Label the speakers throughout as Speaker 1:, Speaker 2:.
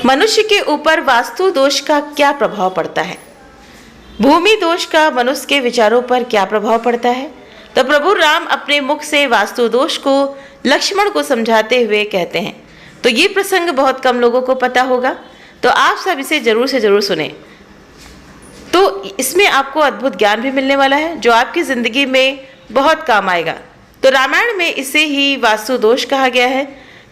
Speaker 1: मनुष्य के ऊपर वास्तु दोष का क्या प्रभाव पड़ता है? भूमि दोष का मनुष्य के विचारों पर क्या प्रभाव पड़ता है? तो प्रभु राम अपने मुख से वास्तु दोष को लक्ष्मण को समझाते हुए कहते हैं। तो ये प्रसंग बहुत कम लोगों को पता होगा, तो आप सब इसे जरूर से जरूर सुने। तो इसमें आपको अद्भुत ज्ञान भी मिलने वाला है जो आपकी जिंदगी में बहुत काम आएगा। तो रामायण में इसे ही वास्तु दोष कहा गया है।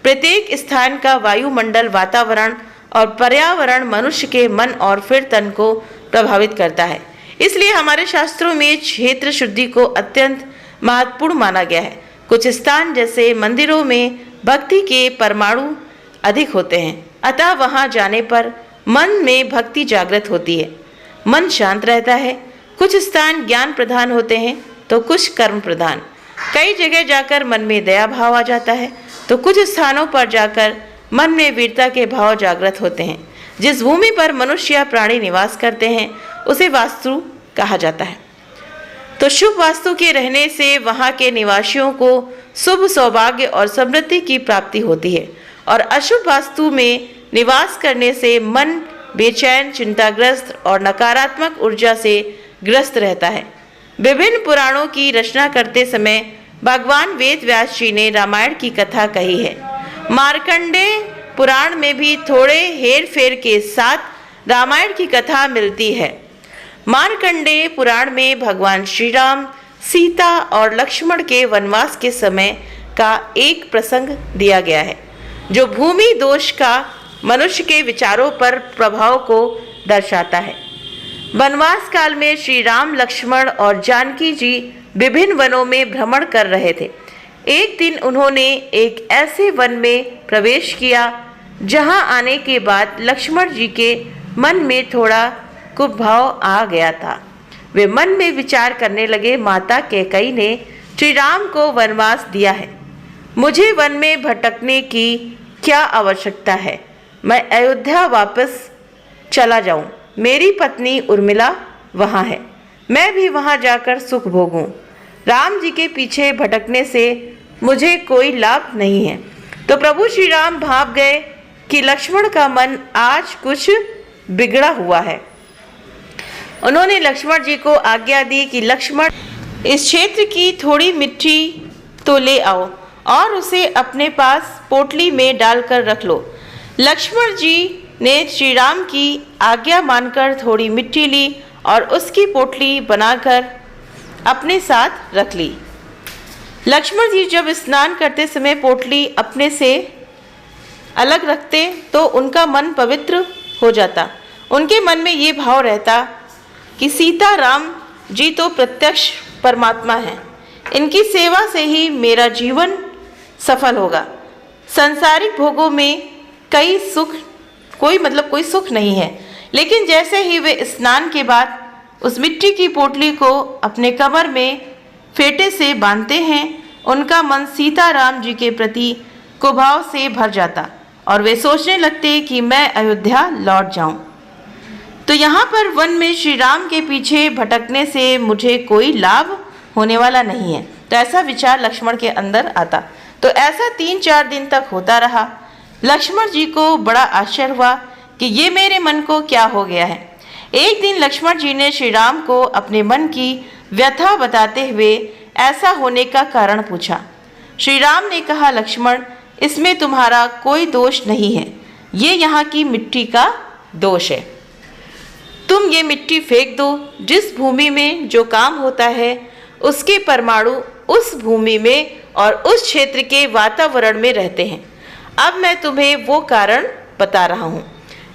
Speaker 1: प्रत्येक स्थान का वायुमंडल, वातावरण और पर्यावरण मनुष्य के मन और फिर तन को प्रभावित करता है। इसलिए हमारे शास्त्रों में क्षेत्र शुद्धि को अत्यंत महत्वपूर्ण माना गया है। कुछ स्थान जैसे मंदिरों में भक्ति के परमाणु अधिक होते हैं, अतः वहां जाने पर मन में भक्ति जागृत होती है, मन शांत रहता है। कुछ स्थान ज्ञान प्रधान होते हैं तो कुछ कर्म प्रधान। कई जगह जाकर मन में दया भाव आ जाता है तो कुछ स्थानों पर जाकर मन में वीरता के भाव जागृत होते हैं। जिस भूमि पर मनुष्य या प्राणी निवास करते हैं उसे वास्तु कहा जाता है। तो शुभ वास्तु के रहने से वहां के निवासियों को शुभ सौभाग्य और समृद्धि की प्राप्ति होती है, और अशुभ वास्तु में निवास करने से मन बेचैन, चिंताग्रस्त और नकारात्मक ऊर्जा से ग्रस्त रहता है। विभिन्न पुराणों की रचना करते समय भगवान वेद व्यास जी ने रामायण की कथा कही है। मार्कंडेय पुराण में भी थोड़े हेर फेर के साथ रामायण की कथा मिलती है। मार्कंडेय पुराण में भगवान श्री राम, सीता और लक्ष्मण के वनवास के समय का एक प्रसंग दिया गया है जो भूमि दोष का मनुष्य के विचारों पर प्रभाव को दर्शाता है। वनवास काल में श्री राम, लक्ष्मण और जानकी जी विभिन्न वनों में भ्रमण कर रहे थे। एक दिन उन्होंने एक ऐसे वन में प्रवेश किया जहां आने के बाद लक्ष्मण जी के मन में थोड़ा कुभाव आ गया था। वे मन में विचार करने लगे, माता कैकेयी ने श्री राम को वनवास दिया है, मुझे वन में भटकने की क्या आवश्यकता है? मैं अयोध्या वापस चला जाऊं। मेरी पत्नी उर्मिला वहां है, मैं भी वहां जाकर सुख भोगूं। राम जी के पीछे भटकने से मुझे कोई लाभ नहीं है। तो प्रभु श्री राम भाप गए कि लक्ष्मण का मन आज कुछ बिगड़ा हुआ है। उन्होंने लक्ष्मण जी को आज्ञा दी कि लक्ष्मण, इस क्षेत्र की थोड़ी मिट्टी तो ले आओ और उसे अपने पास पोटली में डालकर रख लो। लक्ष्मण जी ने श्री राम की आज्ञा मानकर थोड़ी मिट्टी ली और उसकी पोटली बनाकर अपने साथ रख ली। लक्ष्मण जी जब स्नान करते समय पोटली अपने से अलग रखते तो उनका मन पवित्र हो जाता। उनके मन में ये भाव रहता कि सीता राम जी तो प्रत्यक्ष परमात्मा हैं, इनकी सेवा से ही मेरा जीवन सफल होगा। सांसारिक भोगों में कोई सुख नहीं है। लेकिन जैसे ही वे स्नान के बाद उस मिट्टी की पोटली को अपने कमर में फेटे से बांधते हैं, उनका मन सीता राम जी के प्रति कुभाव से भर जाता और वे सोचने लगते कि मैं अयोध्या लौट जाऊं। तो यहाँ पर वन में श्री राम के पीछे भटकने से मुझे कोई लाभ होने वाला नहीं है। तो ऐसा विचार लक्ष्मण के अंदर आता। तो ऐसा 3-4 दिन तक होता रहा। लक्ष्मण जी को बड़ा आश्चर्य हुआ कि ये मेरे मन को क्या हो गया है। एक दिन लक्ष्मण जी ने श्री राम को अपने मन की व्यथा बताते हुए ऐसा होने का कारण पूछा। श्री राम ने कहा, लक्ष्मण, इसमें तुम्हारा कोई दोष नहीं है, ये यहाँ की मिट्टी का दोष है। तुम ये मिट्टी फेंक दो। जिस भूमि में जो काम होता है उसके परमाणु उस भूमि में और उस क्षेत्र के वातावरण में रहते हैं। अब मैं तुम्हें वो कारण बता रहा हूँ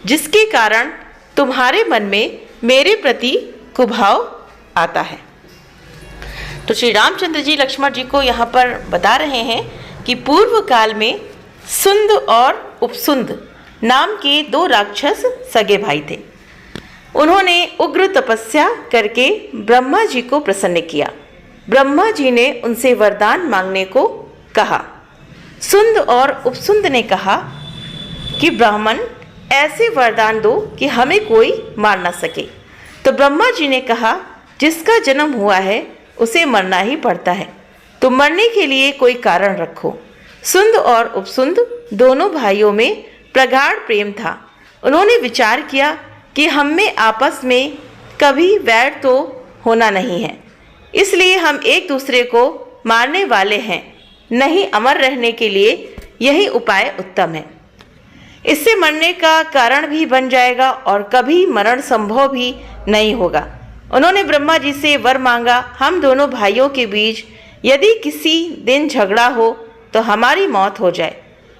Speaker 1: जिसके कारण तुम्हारे मन में मेरे प्रति कुभाव आता है। तो श्री रामचंद्र जी लक्ष्मण जी को यहाँ पर बता रहे हैं कि पूर्व काल में सुंद और उपसुंद नाम के 2 राक्षस सगे भाई थे। उन्होंने उग्र तपस्या करके ब्रह्मा जी को प्रसन्न किया। ब्रह्मा जी ने उनसे वरदान मांगने को कहा। सुंद और उपसुंद ने कहा कि ब्राह्मण, ऐसे वरदान दो कि हमें कोई मार ना सके। तो ब्रह्मा जी ने कहा, जिसका जन्म हुआ है उसे मरना ही पड़ता है, तो मरने के लिए कोई कारण रखो। सुंद और उपसुंद दोनों भाइयों में प्रगाढ़ प्रेम था। उन्होंने विचार किया कि हम में आपस में कभी वैर तो होना नहीं है, इसलिए हम एक दूसरे को मारने वाले हैं नहीं, अमर रहने के लिए यही उपाय उत्तम है। इससे मरने का कारण भी बन जाएगा और कभी मरण संभव भी नहीं होगा। उन्होंने ब्रह्मा जी से वर मांगा, हम दोनों भाइयों के बीच यदि किसी दिन झगड़ा हो तो हमारी मौत हो जाए,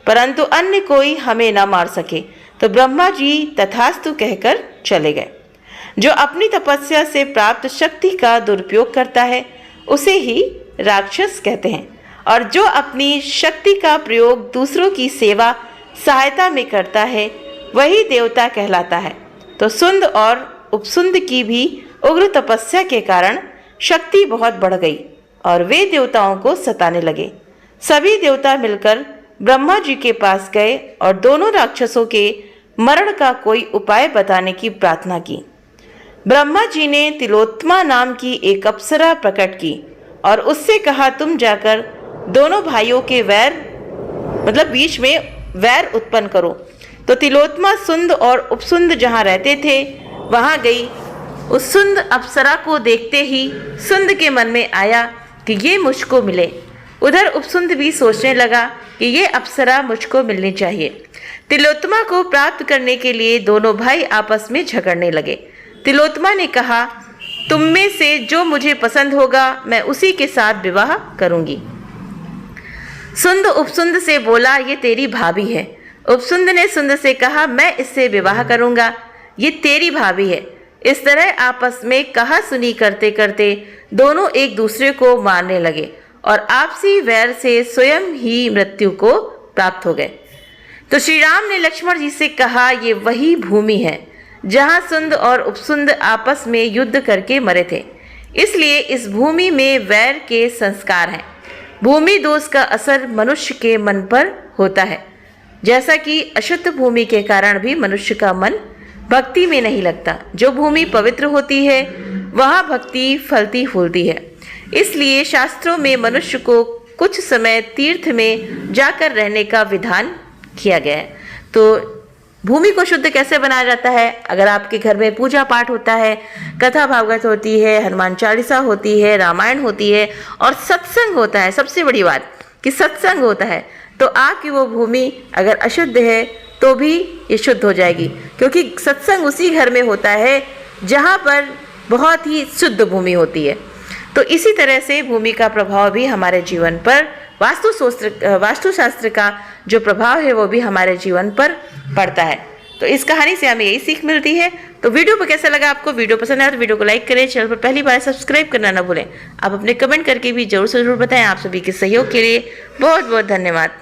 Speaker 1: परंतु अन्य कोई हमें न मार सके। तो ब्रह्मा जी तथास्तु कहकर चले गए। जो अपनी तपस्या से प्राप्त शक्ति का दुरुपयोग करता है उसे ही राक्षस कहते हैं, और जो अपनी शक्ति का प्रयोग दूसरों की सेवा सहायता में करता है वही देवता कहलाता है। तो सुंद और उपसुंद की भी उग्र तपस्या के कारण शक्ति बहुत बढ़ गई और वे देवताओं को सताने लगे। सभी देवता मिलकर ब्रह्मा जी के पास गए और दोनों राक्षसों के मरण का कोई उपाय बताने की प्रार्थना की। ब्रह्मा जी ने तिलोत्तमा नाम की एक अप्सरा प्रकट की और उससे कहा, तुम जाकर दोनों भाइयों के बीच में वैर उत्पन्न करो। तो तिलोत्तमा सुंद और उपसुंद जहाँ रहते थे वहाँ गई। उस सुंद अप्सरा को देखते ही सुंद के मन में आया कि ये मुझको मिले। उधर उपसुंद भी सोचने लगा कि ये अप्सरा मुझको मिलनी चाहिए। तिलोत्तमा को प्राप्त करने के लिए दोनों भाई आपस में झगड़ने लगे। तिलोत्तमा ने कहा, तुम में से जो मुझे पसंद होगा मैं उसी के साथ विवाह करूंगी। सुंद उपसुंद से बोला, ये तेरी भाभी है। उपसुंद ने सुंद से कहा, मैं इससे विवाह करूंगा, ये तेरी भाभी है। इस तरह आपस में कहा सुनी करते करते दोनों एक दूसरे को मारने लगे और आपसी वैर से स्वयं ही मृत्यु को प्राप्त हो गए। तो श्री राम ने लक्ष्मण जी से कहा, ये वही भूमि है जहाँ सुंद और उपसुंद आपस में युद्ध करके मरे थे, इसलिए इस भूमि में वैर के संस्कार हैं। भूमि दोष का असर मनुष्य के मन पर होता है, जैसा कि अशुद्ध भूमि के कारण भी मनुष्य का मन भक्ति में नहीं लगता। जो भूमि पवित्र होती है वहाँ भक्ति फलती फूलती है। इसलिए शास्त्रों में मनुष्य को कुछ समय तीर्थ में जाकर रहने का विधान किया गया है। तो भूमि को शुद्ध कैसे बनाया जाता है? अगर आपके घर में पूजा पाठ होता है, कथा भागवत होती है, हनुमान चालीसा होती है, रामायण होती है और सत्संग होता है, सबसे बड़ी बात कि सत्संग होता है, तो आपकी वो भूमि अगर अशुद्ध है तो भी ये शुद्ध हो जाएगी, क्योंकि सत्संग उसी घर में होता है जहाँ पर बहुत ही शुद्ध भूमि होती है। तो इसी तरह से भूमि का प्रभाव भी हमारे जीवन पर, वास्तुशास्त्र का जो प्रभाव है वो भी हमारे जीवन पर पड़ता है। तो इस कहानी से हमें यही सीख मिलती है। तो वीडियो पर कैसा लगा आपको? वीडियो पसंद आया तो वीडियो को लाइक करें, चैनल पर पहली बार सब्सक्राइब करना ना भूलें। आप अपने कमेंट करके भी जरूर बताएं। आप सभी के सहयोग के लिए बहुत बहुत धन्यवाद।